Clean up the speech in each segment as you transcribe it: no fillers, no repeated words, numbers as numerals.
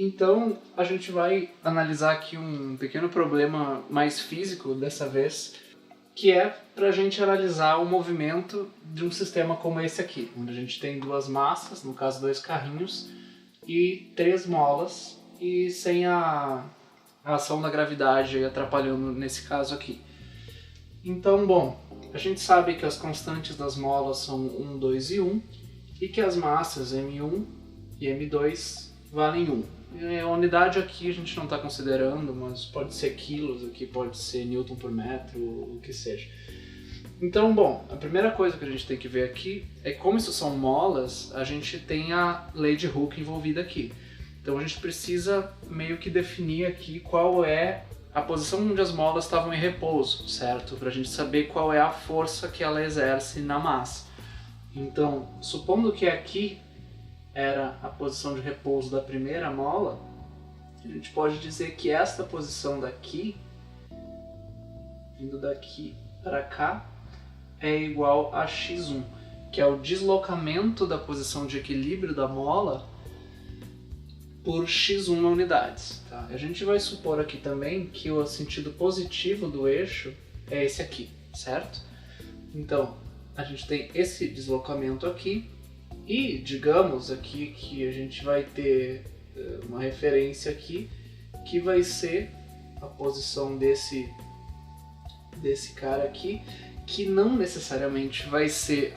Então, a gente vai analisar aqui um pequeno problema mais físico dessa vez, que é para a gente analisar o movimento de um sistema como esse aqui, onde a gente tem duas massas, no caso 2 carrinhos, e 3 molas, e sem a ação da gravidade atrapalhando nesse caso aqui. Então, bom, a gente sabe que as constantes das molas são 1, 2 e 1, e que as massas M1 e M2 valem 1. A unidade aqui a gente não está considerando, mas pode ser quilos, aqui pode ser newton por metro, o que seja. Então, bom, a primeira coisa que a gente tem que ver aqui é como isso são molas, a gente tem a lei de Hooke envolvida aqui. Então a gente precisa meio que definir aqui qual é a posição onde as molas estavam em repouso, certo? Para a gente saber qual é a força que ela exerce na massa. Então, supondo que aqui era a posição de repouso da primeira mola, a gente pode dizer que esta posição daqui, vindo daqui para cá, é igual a x1, que é o deslocamento da posição de equilíbrio da mola por x1 unidades. Tá? A gente vai supor aqui também que o sentido positivo do eixo é esse aqui, certo? Então, a gente tem esse deslocamento aqui, e digamos aqui que a gente vai ter uma referência aqui, que vai ser a posição desse cara aqui, que não necessariamente vai ser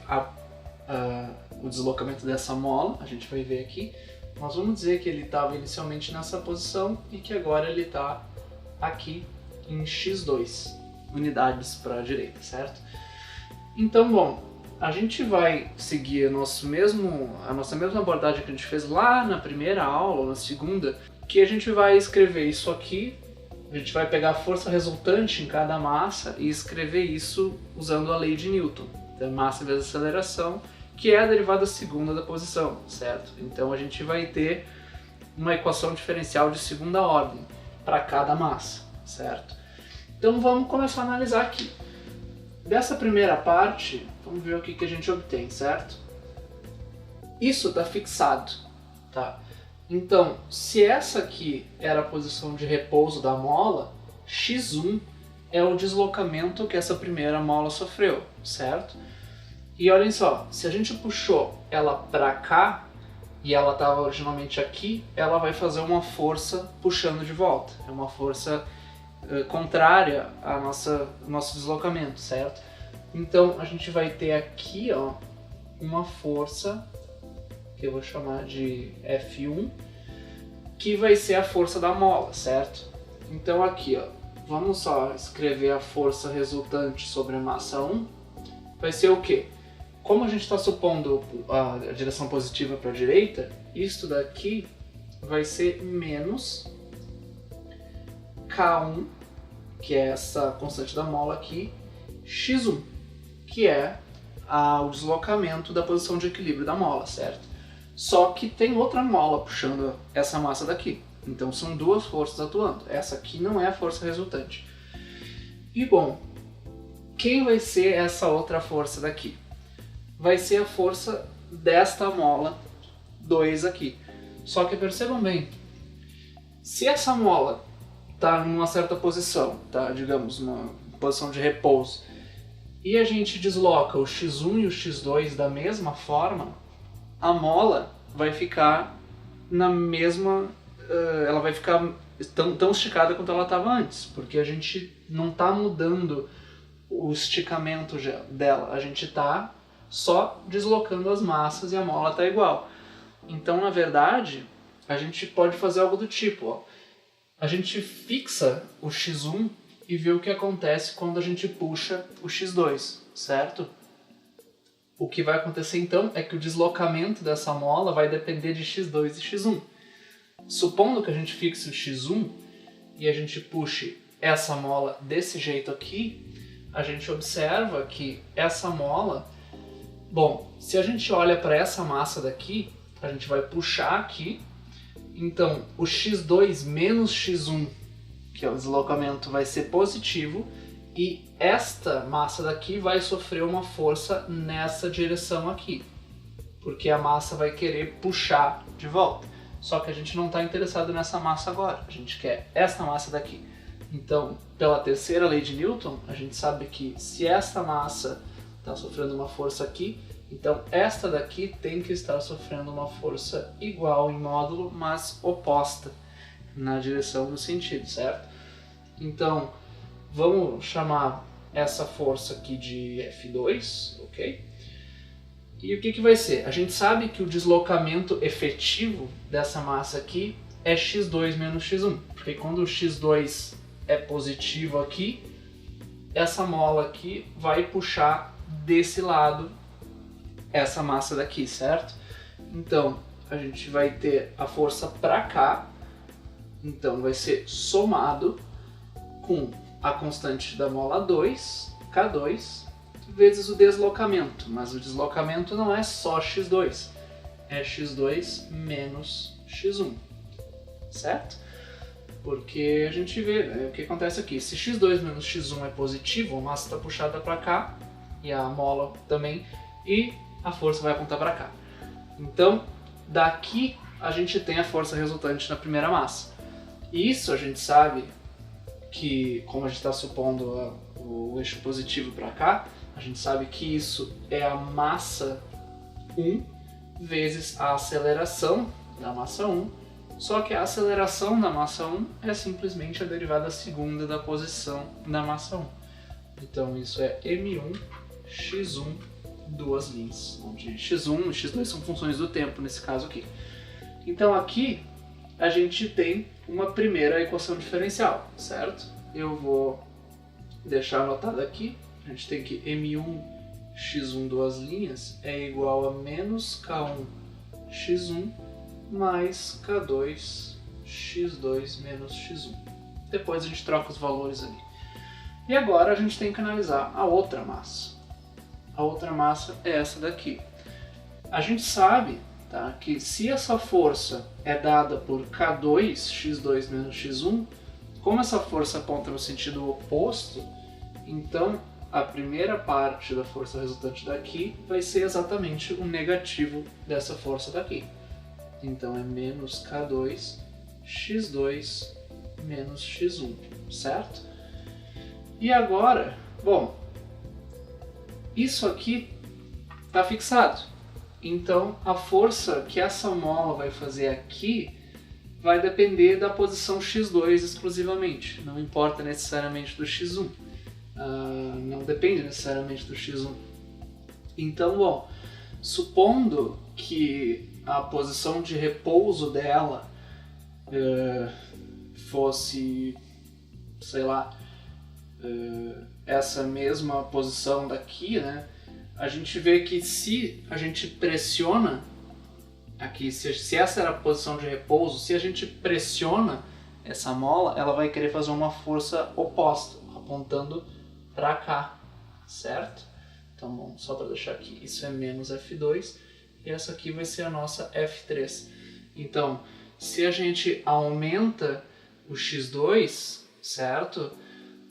o deslocamento dessa mola, a gente vai ver aqui. Nós vamos dizer que ele estava inicialmente nessa posição e que agora ele está aqui em x2 unidades para a direita, certo? Então, bom, a gente vai seguir a nossa mesma abordagem que a gente fez lá na primeira aula, ou na segunda, que a gente vai escrever isso aqui, a gente vai pegar a força resultante em cada massa e escrever isso usando a lei de Newton, da massa vezes aceleração, que é a derivada segunda da posição, certo? Então a gente vai ter uma equação diferencial de segunda ordem para cada massa, certo? Então vamos começar a analisar aqui. Dessa primeira parte, vamos ver o que a gente obtém, certo? Isso está fixado, tá? Então, se essa aqui era a posição de repouso da mola, x1 é o deslocamento que essa primeira mola sofreu, certo? E olhem só, se a gente puxou ela para cá e ela estava originalmente aqui, ela vai fazer uma força puxando de volta. É uma força contrária ao nosso deslocamento, certo? Então a gente vai ter aqui, ó, uma força que eu vou chamar de F1, que vai ser a força da mola, certo? Então aqui, ó, vamos só escrever a força resultante sobre a massa 1, vai ser o quê? Como a gente está supondo a direção positiva para a direita, isto daqui vai ser menos K1, que é essa constante da mola aqui, x1, que é o deslocamento da posição de equilíbrio da mola, certo? Só que tem outra mola puxando essa massa daqui, então são duas forças atuando. Essa aqui não é a força resultante. E bom, quem vai ser essa outra força daqui? Vai ser a força desta mola 2 aqui. Só que percebam bem, se essa mola está numa certa posição, tá? Digamos, uma posição de repouso, e a gente desloca o x1 e o x2 da mesma forma, a mola vai ficar na mesma... ela vai ficar tão esticada quanto ela estava antes, porque a gente não está mudando o esticamento dela, a gente está só deslocando as massas e a mola está igual. Então, na verdade, a gente pode fazer algo do tipo, ó, a gente fixa o x1 e vê o que acontece quando a gente puxa o x2, certo? O que vai acontecer então é que o deslocamento dessa mola vai depender de x2 e x1. Supondo que a gente fixe o x1 e a gente puxe essa mola desse jeito aqui, a gente observa que essa mola... Bom, se a gente olha para essa massa daqui, a gente vai puxar aqui, então o x2 menos x1, que é o deslocamento, vai ser positivo, e esta massa daqui vai sofrer uma força nessa direção aqui, porque a massa vai querer puxar de volta. Só que a gente não está interessado nessa massa agora, a gente quer esta massa daqui. Então, pela terceira lei de Newton, a gente sabe que se esta massa está sofrendo uma força aqui, então esta daqui tem que estar sofrendo uma força igual em módulo, mas oposta na direção do sentido, certo? Então, vamos chamar essa força aqui de F2, ok? E o que vai ser? A gente sabe que o deslocamento efetivo dessa massa aqui é x2 menos x1, porque quando o x2 é positivo aqui, essa mola aqui vai puxar desse lado essa massa daqui, certo? Então, a gente vai ter a força para cá, então vai ser somado com a constante da mola 2, K2, vezes o deslocamento, mas o deslocamento não é só x2, é x2 menos x1, certo? Porque a gente vê, né, o que acontece aqui, se x2 menos x1 é positivo, a massa está puxada para cá, e a mola também, e a força vai apontar para cá. Então, daqui a gente tem a força resultante na primeira massa. E isso a gente sabe que, como a gente está supondo o eixo positivo para cá, a gente sabe que isso é a massa 1 vezes a aceleração da massa 1, só que a aceleração da massa 1 é simplesmente a derivada segunda da posição da massa 1. Então isso é m1 x1 duas linhas, onde x1 e x2 são funções do tempo nesse caso aqui. Então aqui a gente tem uma primeira equação diferencial, certo? Eu vou deixar anotado aqui. A gente tem que m1 x1 duas linhas é igual a menos k1 x1 mais k2 x2 menos x1. Depois a gente troca os valores ali. E agora a gente tem que analisar a outra massa. A outra massa é essa daqui. A gente sabe, tá, que se essa força é dada por k2 x2 menos x1, como essa força aponta no sentido oposto, então a primeira parte da força resultante daqui vai ser exatamente o negativo dessa força daqui. Então é menos K2 x2 menos x1, certo? E agora, bom, isso aqui está fixado. Então a força que essa mola vai fazer aqui vai depender da posição x2 exclusivamente, não importa necessariamente do x1. Não depende necessariamente do x1. Então, bom, supondo que a posição de repouso dela fosse, sei lá, essa mesma posição daqui, né? A gente vê que se a gente pressiona aqui, se essa era a posição de repouso, se a gente pressiona essa mola, ela vai querer fazer uma força oposta, apontando para cá, certo? Então, bom, só para deixar aqui, isso é menos F2 e essa aqui vai ser a nossa F3. Então, se a gente aumenta o x2, certo?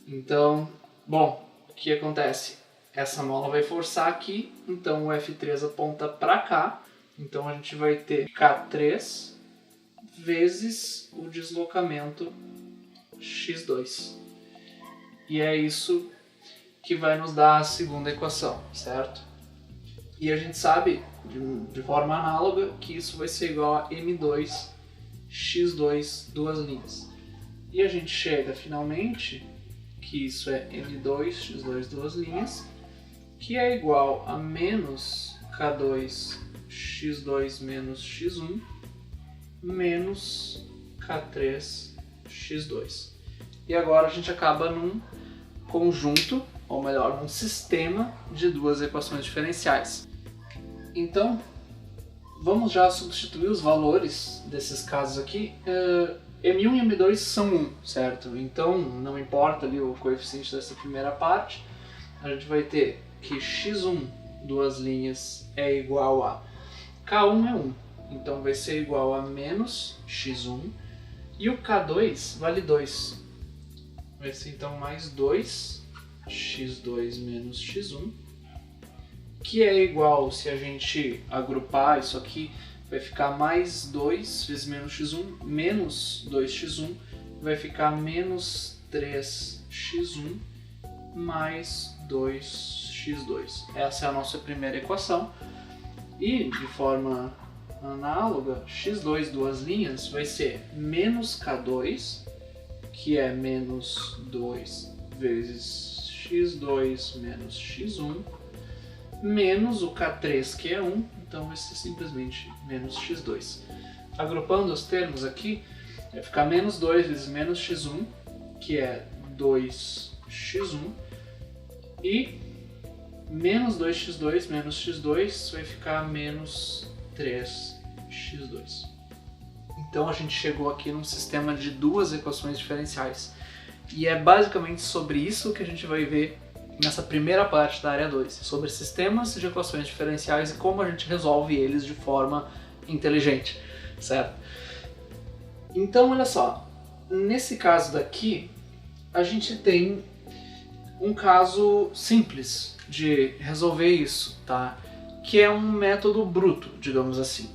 Então, bom, o que acontece? Essa mola vai forçar aqui, então o F3 aponta para cá, então a gente vai ter K3 vezes o deslocamento x2. E é isso que vai nos dar a segunda equação, certo? E a gente sabe, de forma análoga, que isso vai ser igual a m2 x2 duas linhas. E a gente chega finalmente que isso é m2 x2 duas linhas, que é igual a menos k2 x2 menos x1 menos k3 x2. E agora a gente acaba num conjunto, ou melhor, num sistema de duas equações diferenciais. Então, vamos já substituir os valores desses casos aqui. M1 e M2 são 1, certo? Então, não importa ali o coeficiente dessa primeira parte, a gente vai ter que x1, duas linhas, é igual a k1 é 1, então vai ser igual a menos x1, e o k2 vale 2, vai ser então mais 2 x2 menos x1, que é igual, se a gente agrupar isso aqui, vai ficar mais 2 vezes menos x1, menos 2x1, vai ficar menos 3x1 mais 2x2. Essa é a nossa primeira equação. E, de forma análoga, x2, duas linhas, vai ser menos k2, que é menos 2 vezes x2 menos x1, menos o k3, que é 1, então vai ser simplesmente menos x2. Agrupando os termos aqui, vai ficar menos 2 vezes menos x1, que é 2x1, e menos 2x2 menos x2 vai ficar menos 3x2. Então a gente chegou aqui num sistema de duas equações diferenciais. E é basicamente sobre isso que a gente vai ver nessa primeira parte da área 2, sobre sistemas de equações diferenciais e como a gente resolve eles de forma inteligente, certo? Então, olha só, nesse caso daqui, a gente tem um caso simples de resolver isso, tá? Que é um método bruto, digamos assim.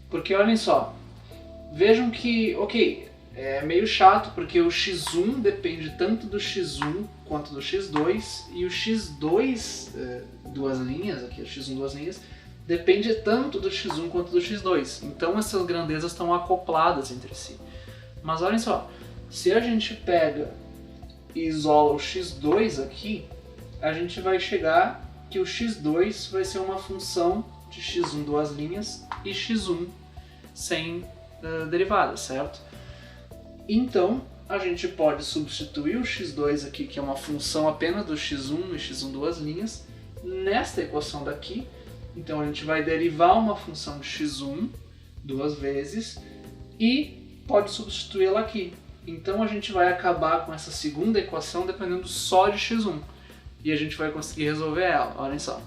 Porque olhem só, vejam que, ok, é meio chato porque o x1 depende tanto do x1 quanto do x2 e o x2, duas linhas, aqui o x1 duas linhas, depende tanto do x1 quanto do x2. Então essas grandezas estão acopladas entre si. Mas olhem só, se a gente pega e isola o x2 aqui, a gente vai chegar que o x2 vai ser uma função de x1 duas linhas e x1 sem derivada, certo? Então, a gente pode substituir o x2 aqui, que é uma função apenas do x1 e x1 duas linhas, nesta equação daqui. Então, a gente vai derivar uma função de x1 duas vezes e pode substituí-la aqui. Então, a gente vai acabar com essa segunda equação dependendo só de x1. E a gente vai conseguir resolver ela, olhem só.